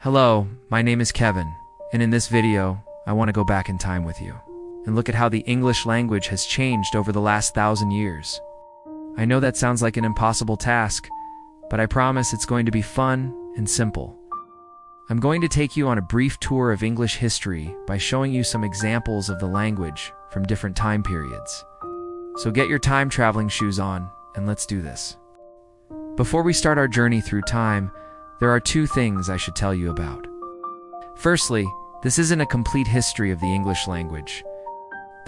Hello, my name is Kevin, and in this video, I want to go back in time with you and look at how the English language has changed over the last 1,000 years. I know that sounds like an impossible task, but I promise it's going to be fun and simple. I'm going to take you on a brief tour of English history by showing you some examples of the language from different time periods. So get your time traveling shoes on, and let's do this. Before we start our journey through time, there are two things I should tell you about. Firstly, this isn't a complete history of the English language.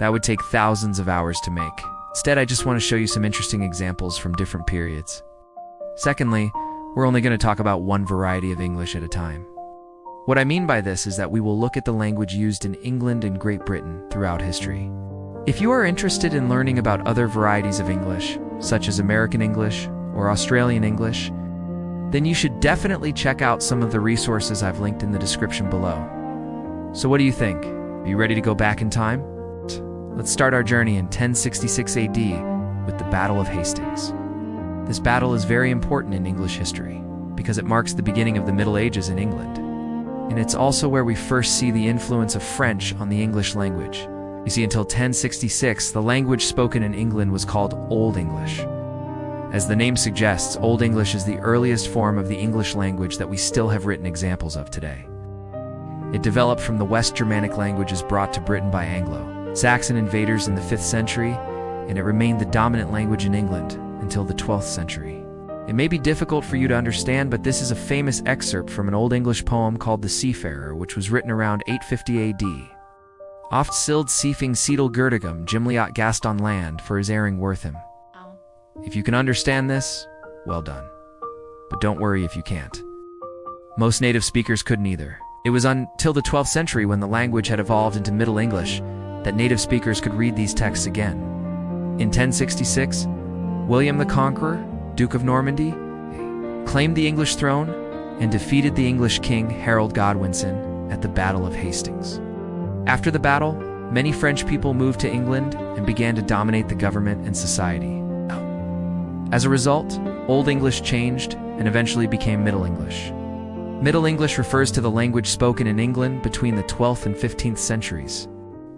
That would take thousands of hours to make. Instead, I just want to show you some interesting examples from different periods. Secondly, we're only going to talk about one variety of English at a time. What I mean by this is that we will look at the language used in England and Great Britain throughout history. If you are interested in learning about other varieties of English, such as American English or Australian English, then you should definitely check out some of the resources I've linked in the description below. So what do you think? Are you ready to go back in time? Let's start our journey in 1066 AD with the Battle of Hastings. This battle is very important in English history because it marks the beginning of the Middle Ages in England. And it's also where we first see the influence of French on the English language. You see, until 1066, the language spoken in England was called Old English. As the name suggests, Old English is the earliest form of the English language that we still have written examples of today. It developed from the West Germanic languages brought to Britain by Anglo-Saxon invaders in the 5th century, and it remained the dominant language in England until the 12th century. It may be difficult for you to understand, but this is a famous excerpt from an Old English poem called The Seafarer, which was written around 850 AD. Oft sild seefing seedle Gertigum, Gimliot gast on land, for his erring worth him. If you can understand this, well done. But don't worry if you can't. Most native speakers couldn't either. It was until the 12th century, when the language had evolved into Middle English, that native speakers could read these texts again. In 1066, William the Conqueror, Duke of Normandy, claimed the English throne and defeated the English king Harold Godwinson at the Battle of Hastings. After the battle, many French people moved to England and began to dominate the government and society. As a result, Old English changed and eventually became Middle English. Middle English refers to the language spoken in England between the 12th and 15th centuries.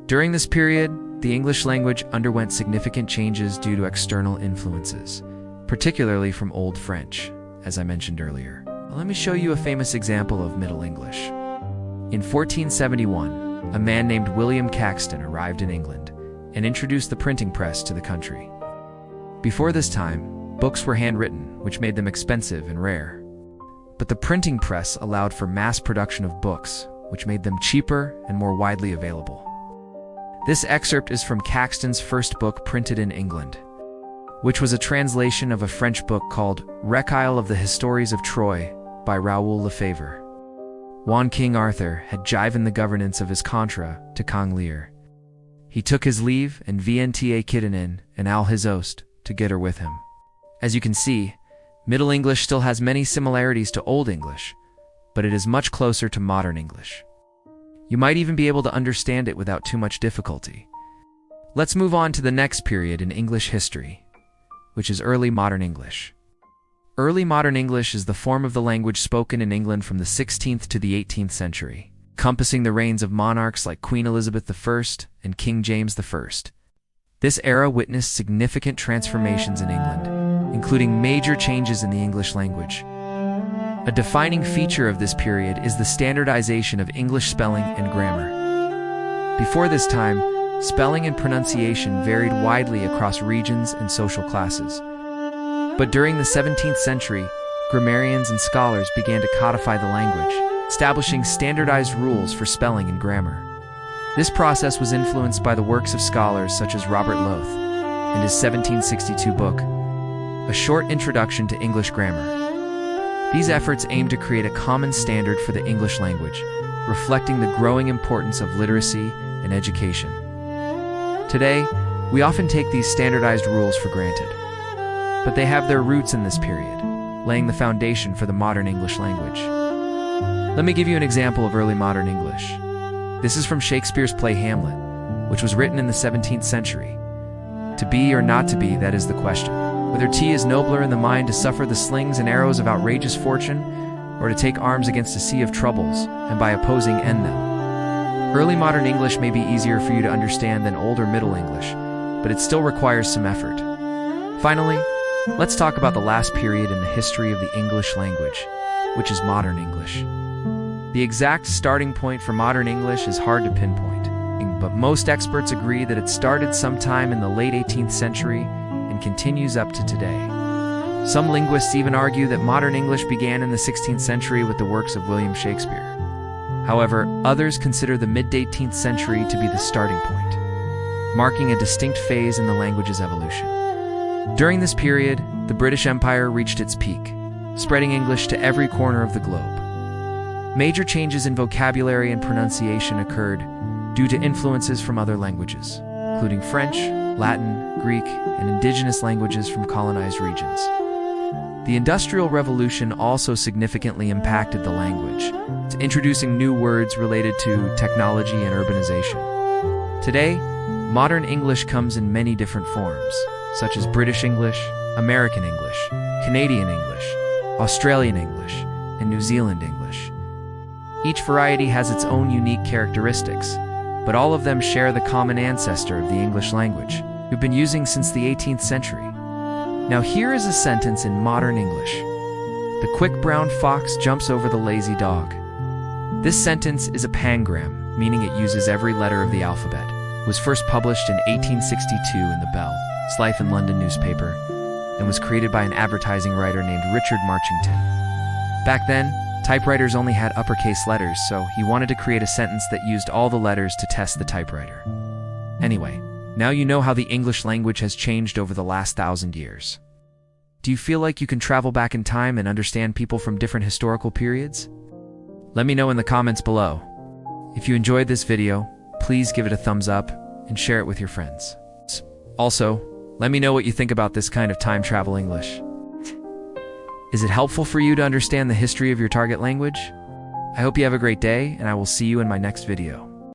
During this period, the English language underwent significant changes due to external influences, particularly from Old French, as I mentioned earlier. Let me show you a famous example of Middle English. In 1471, a man named William Caxton arrived in England and introduced the printing press to the country. Before this time, books were handwritten, which made them expensive and rare. But the printing press allowed for mass production of books, which made them cheaper and more widely available. This excerpt is from Caxton's first book printed in England, which was a translation of a French book called Recueil of the Histories of Troy by Raoul Lefebvre. One King Arthur had jiven the governance of his contra to King Lear. He took his leave and VNTA Kiddenin and all his host to get her with him. As you can see, Middle English still has many similarities to Old English, but it is much closer to Modern English. You might even be able to understand it without too much difficulty. Let's move on to the next period in English history, which is Early Modern English. Early Modern English is the form of the language spoken in England from the 16th to the 18th century, encompassing the reigns of monarchs like Queen Elizabeth I and King James I. This era witnessed significant transformations in England, including major changes in the English language. A defining feature of this period is the standardization of English spelling and grammar. Before this time, spelling and pronunciation varied widely across regions and social classes. But during the 17th century, grammarians and scholars began to codify the language, establishing standardized rules for spelling and grammar. This process was influenced by the works of scholars such as Robert Lowth and his 1762 book, A Short Introduction to English Grammar. These efforts aimed to create a common standard for the English language, reflecting the growing importance of literacy and education. Today, we often take these standardized rules for granted, but they have their roots in this period, laying the foundation for the modern English language. Let me give you an example of early modern English. This is from Shakespeare's play Hamlet, which was written in the 17th century. To be or not to be, that is the question. Whether tea is nobler in the mind to suffer the slings and arrows of outrageous fortune, or to take arms against a sea of troubles, and by opposing end them. Early modern English may be easier for you to understand than Old or Middle English, but it still requires some effort. Finally, let's talk about the last period in the history of the English language, which is modern English. The exact starting point for modern English is hard to pinpoint, but most experts agree that it started sometime in the late 18th century and continues up to today. Some linguists even argue that modern English began in the 16th century with the works of William Shakespeare. However, others consider the mid-18th century to be the starting point, marking a distinct phase in the language's evolution. During this period, the British Empire reached its peak, spreading English to every corner of the globe. Major changes in vocabulary and pronunciation occurred due to influences from other languages, including French, Latin, Greek, and indigenous languages from colonized regions. The Industrial Revolution also significantly impacted the language, introducing new words related to technology and urbanization. Today, modern English comes in many different forms, such as British English, American English, Canadian English, Australian English, and New Zealand English. Each variety has its own unique characteristics, but all of them share the common ancestor of the English language, we've been using since the 18th century. Now here is a sentence in modern English. The quick brown fox jumps over the lazy dog. This sentence is a pangram, meaning it uses every letter of the alphabet. It was first published in 1862 in the Bell, Its Life in London newspaper, and was created by an advertising writer named Richard Marchington. Back then, typewriters only had uppercase letters, so he wanted to create a sentence that used all the letters to test the typewriter. Anyway, now you know how the English language has changed over the last 1,000 years. Do you feel like you can travel back in time and understand people from different historical periods? Let me know in the comments below. If you enjoyed this video, please give it a thumbs up and share it with your friends. Also, let me know what you think about this kind of time travel English. Is it helpful for you to understand the history of your target language? I hope you have a great day, and I will see you in my next video.